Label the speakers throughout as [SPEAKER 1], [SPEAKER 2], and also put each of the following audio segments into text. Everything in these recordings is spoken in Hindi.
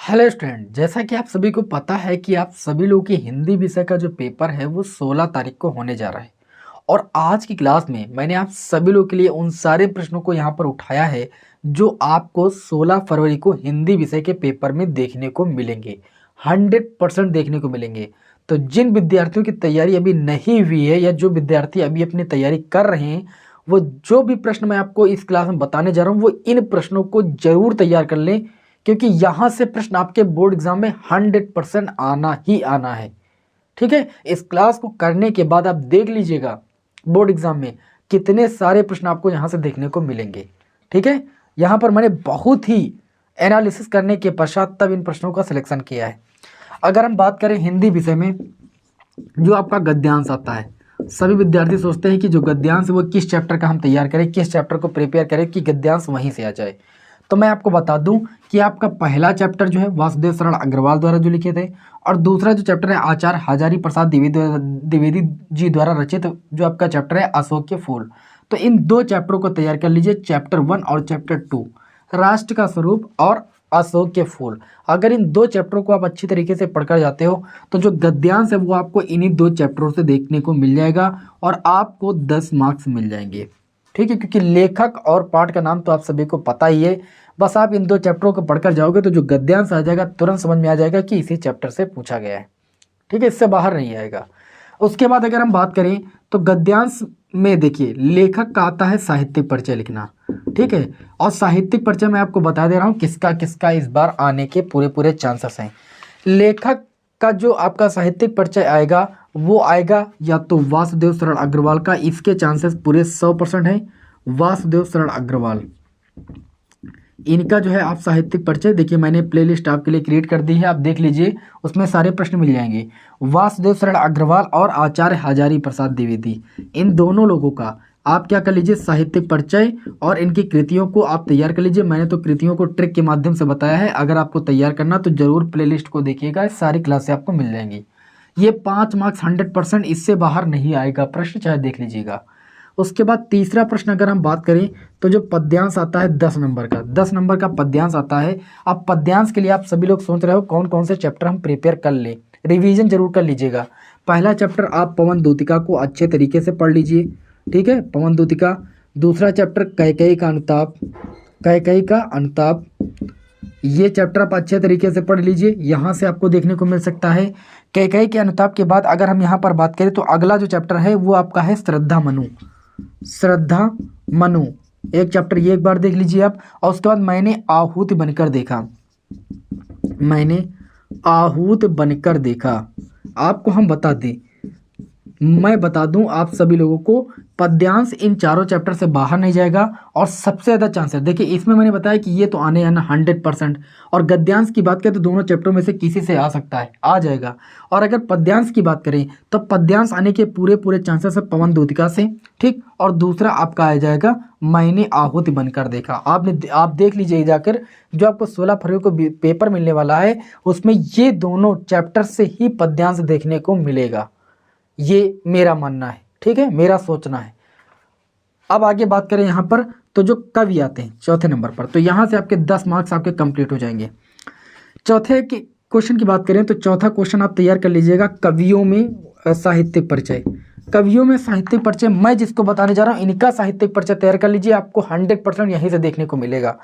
[SPEAKER 1] हेलो स्टूडेंट, जैसा कि आप सभी को पता है कि आप सभी लोगों की हिंदी विषय का जो पेपर है वो 16 तारीख को होने जा रहा है। और आज की क्लास में मैंने आप सभी लोगों के लिए उन सारे प्रश्नों को यहाँ पर उठाया है जो आपको 16 फरवरी को हिंदी विषय के पेपर में देखने को मिलेंगे। 100% देखने को मिलेंगे। तो जिन विद्यार्थियों की तैयारी अभी नहीं हुई है या जो विद्यार्थी अभी अपनी तैयारी कर रहे हैं, वो जो भी प्रश्न मैं आपको इस क्लास में बताने जा रहा हूँ वो इन प्रश्नों को जरूर तैयार कर लें, क्योंकि यहाँ से प्रश्न आपके बोर्ड एग्जाम में 100% आना ही आना है। ठीक है, इस क्लास को करने के बाद आप देख लीजिएगा बोर्ड एग्जाम में कितने सारे प्रश्न आपको यहाँ से देखने को मिलेंगे। ठीक है, यहाँ पर मैंने बहुत ही एनालिसिस करने के पश्चात तब इन प्रश्नों का सिलेक्शन किया है। अगर हम बात करें हिंदी विषय में, जो आपका गद्यांश आता है, सभी विद्यार्थी सोचते हैं कि जो गद्यांश है वो किस चैप्टर का हम तैयार करें, किस चैप्टर को प्रिपेयर करें कि गद्यांश वहीं से आ जाए। तो मैं आपको बता दूं कि आपका पहला चैप्टर जो है वासुदेव शरण अग्रवाल द्वारा जो लिखे थे, और दूसरा जो चैप्टर है आचार्य हजारी प्रसाद द्विवेदी जी द्वारा रचित जो आपका चैप्टर है अशोक के फूल। तो इन दो चैप्टरों को तैयार कर लीजिए, चैप्टर 1 और चैप्टर 2, राष्ट्र का स्वरूप और अशोक के फूल। अगर इन दो चैप्टरों को आप अच्छी तरीके से पढ़कर जाते हो तो जो गद्यांश है वो आपको इन्हीं दो चैप्टरों से देखने को मिल जाएगा और आपको 10 मार्क्स मिल जाएंगे। ठीक है, क्योंकि लेखक और पाठ का नाम तो आप सभी को पता ही है। बस आप इन दो चैप्टरों को पढ़कर जाओगे तो जो गद्यांश आ जाएगा तुरंत समझ में आ जाएगा कि इसी चैप्टर से पूछा गया है। ठीक है, इससे बाहर नहीं आएगा। उसके बाद अगर हम बात करें तो गद्यांश में देखिए लेखक का आता है साहित्यिक परिचय लिखना। ठीक है, और साहित्यिक परिचय मैं आपको बता दे रहा हूँ किसका किसका इस बार आने के पूरे चांसेस हैं। लेखक का जो आपका साहित्यिक परिचय आएगा वो आएगा या तो वासुदेव शरण अग्रवाल का, इसके चांसेस पूरे 100% हैं। वासुदेव शरण अग्रवाल, इनका जो है आप साहित्यिक परिचय देखिए, मैंने प्लेलिस्ट आपके लिए क्रिएट कर दी है, आप देख लीजिए, उसमें सारे प्रश्न मिल जाएंगे। वासुदेव शरण अग्रवाल और आचार्य हजारी प्रसाद द्विवेदी, इन दोनों लोगों का आप क्या कर लीजिए साहित्यिक परिचय और इनकी कृतियों को आप तैयार कर लीजिए। मैंने तो कृतियों को ट्रिक के माध्यम से बताया है, अगर आपको तैयार करना तो जरूर प्लेलिस्ट को देखिएगा, सारी क्लासें आपको मिल जाएंगी। ये 5 मार्क्स 100%, इससे बाहर नहीं आएगा प्रश्न, चाहे देख लीजिएगा। उसके बाद तीसरा प्रश्न अगर हम बात करें तो जो पद्यांश आता है 10 नंबर का, 10 नंबर का पद्यांश आता है। अब पद्यांश के लिए आप सभी लोग सोच रहे हो कौन कौन से चैप्टर हम प्रिपेयर कर ले, रिवीजन जरूर कर लीजिएगा। पहला चैप्टर आप पवन दूतिका को अच्छे तरीके से पढ़ लीजिए। ठीक है, पवन दूतिका। दूसरा चैप्टर कैकेयी का अनुताप, कैकेयी का अनुताप, ये चैप्टर आप अच्छे तरीके से पढ़ लीजिए, यहाँ से आपको देखने को मिल सकता है। कैकेयी के अनुताप के बाद अगर हम यहाँ पर बात करें तो अगला जो चैप्टर है वो आपका है श्रद्धा मनु। श्रद्धा मनु एक चैप्टर, ये एक बार देख लीजिए आप। और उसके बाद मैंने आहूत बनकर देखा, मैंने आहूत बनकर देखा। आपको हम बता दें, मैं बता दूं आप सभी लोगों को, पद्यांश इन चारों चैप्टर से बाहर नहीं जाएगा और सबसे ज़्यादा चांसेस देखिए इसमें मैंने बताया कि ये तो आने आना 100%। और गद्यांश की बात करें तो दोनों चैप्टरों में से किसी से आ सकता है, आ जाएगा। और अगर पद्यांश की बात करें तो पद्यांश आने के पूरे चांसेस है पवन दूतिका से। ठीक, और दूसरा आपका आ जाएगा मैंने आहुति बनकर देखा। आप देख लीजिए जाकर, जो आपको 16 फरवरी को पेपर मिलने वाला है उसमें ये दोनों चैप्टर से ही पद्यांश देखने को मिलेगा, ये मेरा मानना है। ठीक है, मेरा सोचना है। अब आगे बात करें यहाँ पर तो जो कवि आते हैं चौथे नंबर पर, तो यहाँ से आपके 10 मार्क्स आपके कंप्लीट हो जाएंगे। चौथे के क्वेश्चन की बात करें तो चौथा क्वेश्चन आप तैयार कर लीजिएगा, कवियों में साहित्यिक परिचय। कवियों में साहित्यिक परिचय मैं जिसको बताने जा रहा हूँ इनका साहित्यिक परिचय तैयार कर लीजिए, आपको 100% यहीं से देखने को मिलेगा।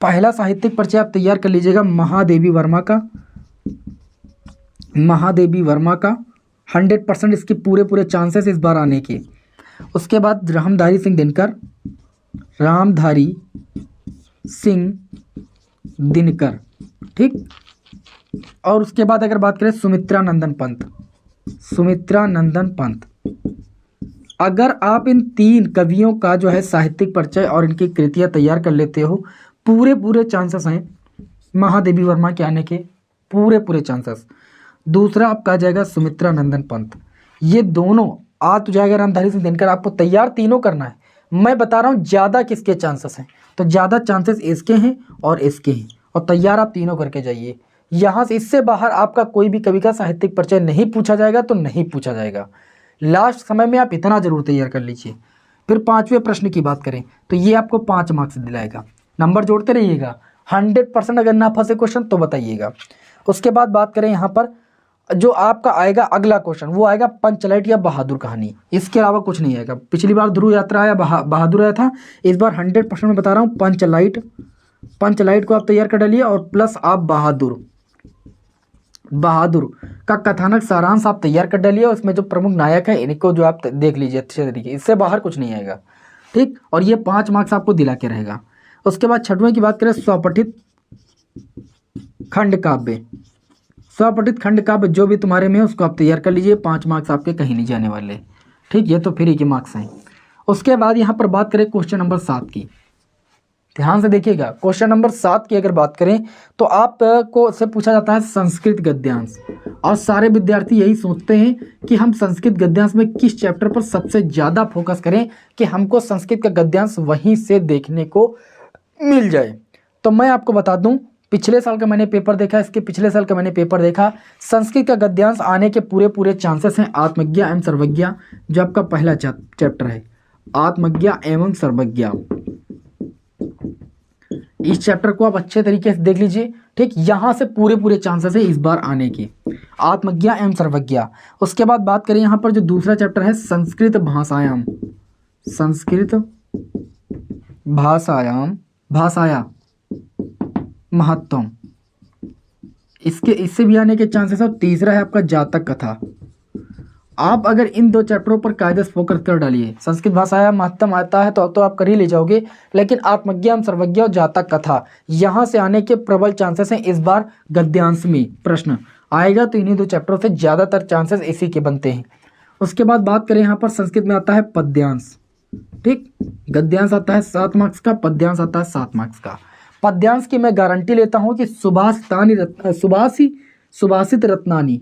[SPEAKER 1] पहला साहित्यिक परिचय आप तैयार कर लीजिएगा महादेवी वर्मा का, महादेवी वर्मा का 100% इसके पूरे चांसेस इस बार आने के। उसके बाद रामधारी सिंह दिनकर, रामधारी सिंह दिनकर। ठीक, और उसके बाद अगर बात करें सुमित्रा नंदन पंत, सुमित्रा नंदन पंत। अगर आप इन 3 कवियों का जो है साहित्यिक परिचय और इनकी कृतियां तैयार कर लेते हो, पूरे चांसेस हैं महादेवी वर्मा के आने के, पूरे चांसेस। दूसरा आपका आ जाएगा सुमित्रा नंदन पंत, ये दोनों आ तो जाएगा। रामधारी सिंह दिनकर, आपको तैयार तीनों करना है। मैं बता रहा हूँ ज़्यादा किसके चांसेस हैं, तो ज़्यादा चांसेस इसके हैं और इसके हैं, और तैयार आप तीनों करके जाइए। यहाँ से इससे बाहर आपका कोई भी कवि का साहित्यिक परिचय नहीं पूछा जाएगा तो नहीं पूछा जाएगा। लास्ट समय में आप इतना जरूर तैयार कर लीजिए। फिर 5वें प्रश्न की बात करें तो ये आपको 5 मार्क्स दिलाएगा, नंबर जोड़ते रहिएगा। 100% अगर ना फंसे क्वेश्चन तो बताइएगा। उसके बाद बात करें यहाँ पर जो आपका आएगा अगला क्वेश्चन, वो आएगा पंचलाइट या बहादुर कहानी, इसके अलावा कुछ नहीं आएगा। पिछली बार ध्रुव यात्रा आया, बहादुर आया था, इस बार 100% मैं बता रहा हूँ पंचलाइट को आप तैयार कर डालिए और प्लस आप बहादुर का कथानक सारांश आप तैयार कर डालिए। उसमें जो प्रमुख नायक है इनको जो आप देख लीजिए अच्छे तरीके, इससे बाहर कुछ नहीं आएगा, ठीक। और ये 5 मार्क्स आपको दिला के रहेगा। उसके बाद 6वें की बात करें, स्वपठित खंड काव्य जो भी तुम्हारे में है उसको आप तैयार कर लीजिए, 5 मार्क्स आपके कहीं नहीं जाने वाले, ठीक। ये तो फ्री के मार्क्स हैं। उसके बाद यहाँ पर बात करें क्वेश्चन नंबर 7 की, ध्यान से देखिएगा। क्वेश्चन नंबर 7 की अगर बात करें तो आपको से पूछा जाता है संस्कृत गद्यांश, और सारे विद्यार्थी यही सोचते हैं कि हम संस्कृत गद्यांश में किस चैप्टर पर सबसे ज़्यादा फोकस करें कि हमको संस्कृत का गद्यांश वहीं से देखने को मिल जाए। तो मैं आपको बता दूं, पिछले साल का मैंने पेपर देखा, इसके पिछले साल का मैंने पेपर देखा, संस्कृत का गद्यांश आने के पूरे चांसेस हैं। आत्मज्ञा एवं सर्वज्ञा जो आपका पहला चैप्टर है, आत्मज्ञा एवं सर्वज्ञा, इस चैप्टर को आप अच्छे तरीके से देख लीजिए, ठीक। यहाँ से पूरे चांसेस है इस बार आने की, आत्मज्ञा एवं सर्वज्ञा। उसके बाद बात करें यहाँ पर जो दूसरा चैप्टर है संस्कृत भाषायाम महत्तम, इससे भी आने के चांसेस है। और तीसरा है आपका जातक कथा। आप अगर इन 2 चैप्टरों पर कायदे से फोकस कर डालिए, संस्कृत भाषा महत्तम आता है तो आप कर ही ले जाओगे, लेकिन आत्मज्ञा सर्वज्ञा और जातक कथा यहाँ से आने के प्रबल चांसेस हैं। इस बार गद्यांश में प्रश्न आएगा तो इन्हीं 2 चैप्टरों से ज़्यादातर चांसेस इसी के बनते हैं। उसके बाद बात करें यहाँ पर संस्कृत में आता है पद्यांश, ठीक। गद्यांश आता है 7 मार्क्स का, पद्यांश आता है 7 मार्क्स का। पद्यांश की मैं गारंटी लेता हूँ कि सुभाषित रत्नानी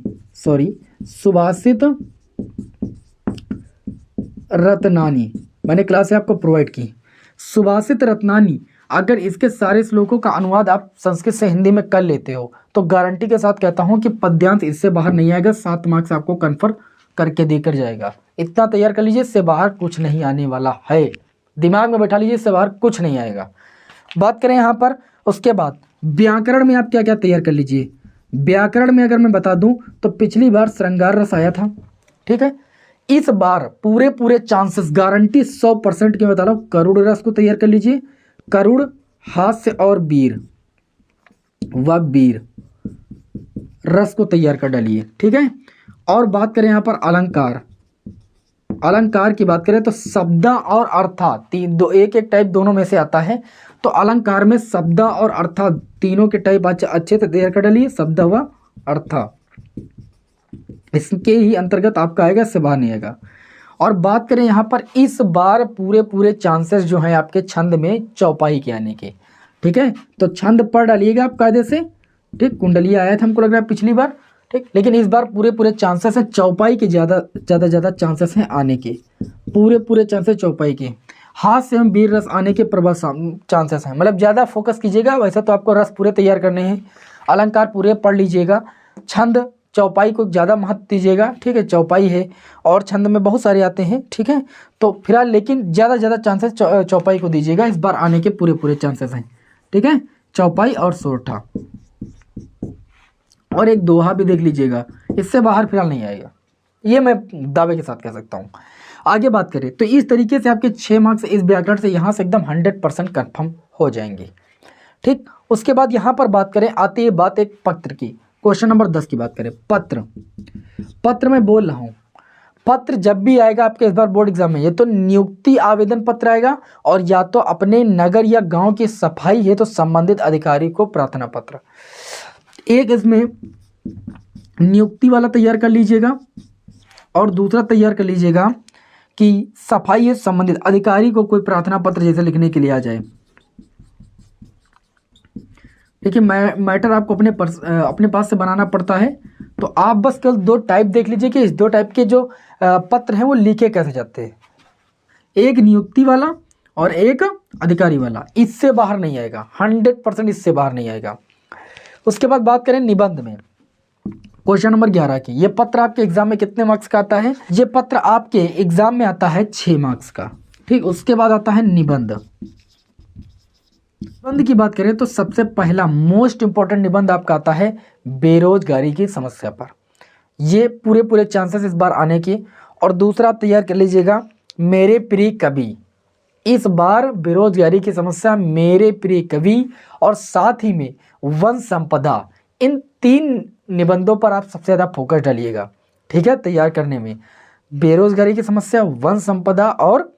[SPEAKER 1] मैंने क्लास आपको प्रोवाइड की, सुभाषित रत्नानी, अगर इसके सारे श्लोकों का अनुवाद आप संस्कृत से हिंदी में कर लेते हो तो गारंटी के साथ कहता हूं कि पद्यांश इससे बाहर नहीं आएगा, 7 मार्क्स आपको कन्फर्म करके देकर जाएगा। इतना तैयार कर लीजिए, इससे बाहर कुछ नहीं आने वाला है, दिमाग में बैठा लीजिए, इससे बाहर कुछ नहीं आएगा। बात करें यहाँ पर, उसके बाद व्याकरण में आप क्या क्या तैयार कर लीजिए। व्याकरण में अगर मैं बता दूं तो पिछली बार श्रृंगार रस आया था, ठीक है। इस बार पूरे चांसेस गारंटी 100% के बता रहा हूं, करुड़ रस को तैयार कर लीजिए, करुड़, हास्य और वीर रस को तैयार कर डालिए, ठीक है। और बात करें यहाँ पर अलंकार की बात करें तो शब्दा और अर्था, एक टाइप दोनों में से आता है, तो अलंकार में शब्दा और अर्था तीनों के टाइप अच्छे से तैयार कर डालिए, शब्द व अर्था, इसके ही अंतर्गत आपका आएगा, इससे बाहर नहीं आएगा। और बात करें यहाँ पर इस बार पूरे चांसेस जो हैं आपके छंद में चौपाई के आने के, ठीक है। तो छंद पढ़ डालिएगा आप कायदे से, ठीक। कुंडलिया आया था हमको लग रहा है पिछली बार, ठीक, लेकिन इस बार पूरे चांसेस हैं चौपाई के, ज़्यादा चांसेस हैं आने के, पूरे चांसेस चौपाई के। हास्य एवं वीर रस आने के प्रबल चांसेस हैं, मतलब ज़्यादा फोकस कीजिएगा। वैसे तो आपको रस पूरे तैयार करने हैं, अलंकार पूरे पढ़ लीजिएगा, छंद चौपाई को ज़्यादा महत्व दीजिएगा, ठीक है। चौपाई है और छंद में बहुत सारे आते हैं, ठीक है। तो फिलहाल लेकिन ज़्यादा चांसेस चौपाई को दीजिएगा, इस बार आने के पूरे चांसेस हैं, ठीक है। चौपाई और सोरठा और एक दोहा भी देख लीजिएगा, इससे बाहर फिलहाल नहीं आएगा, ये मैं दावे के साथ कह सकता हूँ। आगे बात करें तो इस तरीके से आपके 6 मार्क्स इस व्याकरण से यहाँ से एकदम 100% कन्फर्म हो जाएंगे, ठीक। उसके बाद यहाँ पर बात करें, आती है बात एक पत्र की, क्वेश्चन नंबर 10 की बात करें। पत्र में बोल रहा हूँ, पत्र जब भी आएगा आपके इस बार बोर्ड एग्जाम में, ये तो नियुक्ति आवेदन पत्र आएगा, और या तो अपने नगर या गांव की सफाई है तो संबंधित अधिकारी को प्रार्थना पत्र। एक इसमें नियुक्ति वाला तैयार कर लीजिएगा और दूसरा तैयार कर लीजिएगा कि सफाई है संबंधित अधिकारी को कोई प्रार्थना पत्र जैसे लिखने के लिए आ जाए। देखिए मैटर आपको अपने पास से बनाना पड़ता है, तो आप बस केवल 2 टाइप देख लीजिए कि इस 2 टाइप के जो पत्र हैं वो लिखे कैसे जाते हैं, एक नियुक्ति वाला और एक अधिकारी वाला, इससे बाहर नहीं आएगा, 100% इससे बाहर नहीं आएगा। उसके बाद बात करें निबंध में, क्वेश्चन नंबर 11 की, ये पत्र आपके एग्जाम में कितने मार्क्स का आता है? ये पत्र आपके एग्जाम में आता है 6 मार्क्स का, ठीक। उसके बाद आता है निबंध, निबंध की बात करें तो सबसे पहला मोस्ट इंपॉर्टेंट निबंध आपका आता है बेरोजगारी की समस्या पर। ये पूरे पूरे चांसेस इस बार आने के। और दूसरा आप तैयार कर लीजिएगा मेरे प्रिय कवि। इस बार बेरोजगारी की समस्या, मेरे प्रिय कवि और साथ ही में वन संपदा, इन 3 निबंधों पर आप सबसे ज़्यादा फोकस डालिएगा। ठीक है, तैयार करने में बेरोजगारी की समस्या, वन संपदा और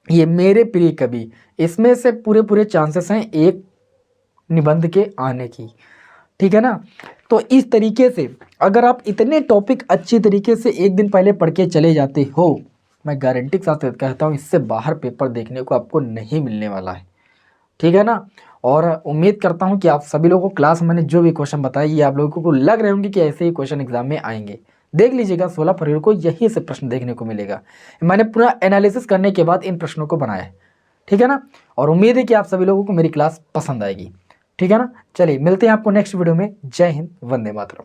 [SPEAKER 1] ये मेरे प्रिय कवि, इसमें से पूरे पूरे चांसेस हैं एक निबंध के आने की। ठीक है ना। तो इस तरीके से अगर आप इतने टॉपिक अच्छी तरीके से एक दिन पहले पढ़ के चले जाते हो, मैं गारंटी के साथ कहता हूँ इससे बाहर पेपर देखने को आपको नहीं मिलने वाला है। ठीक है ना। और उम्मीद करता हूँ कि आप सभी लोगों को क्लास में मैंने जो भी क्वेश्चन बताए ये आप लोगों को लग रहे होंगे कि ऐसे ही क्वेश्चन एग्जाम में आएंगे। देख लीजिएगा 16 फरवरी को यहीं से प्रश्न देखने को मिलेगा। मैंने पूरा एनालिसिस करने के बाद इन प्रश्नों को बनाया है। ठीक है ना। और उम्मीद है कि आप सभी लोगों को मेरी क्लास पसंद आएगी। ठीक है ना। चलिए मिलते हैं आपको नेक्स्ट वीडियो में। जय हिंद, वंदे मातरम।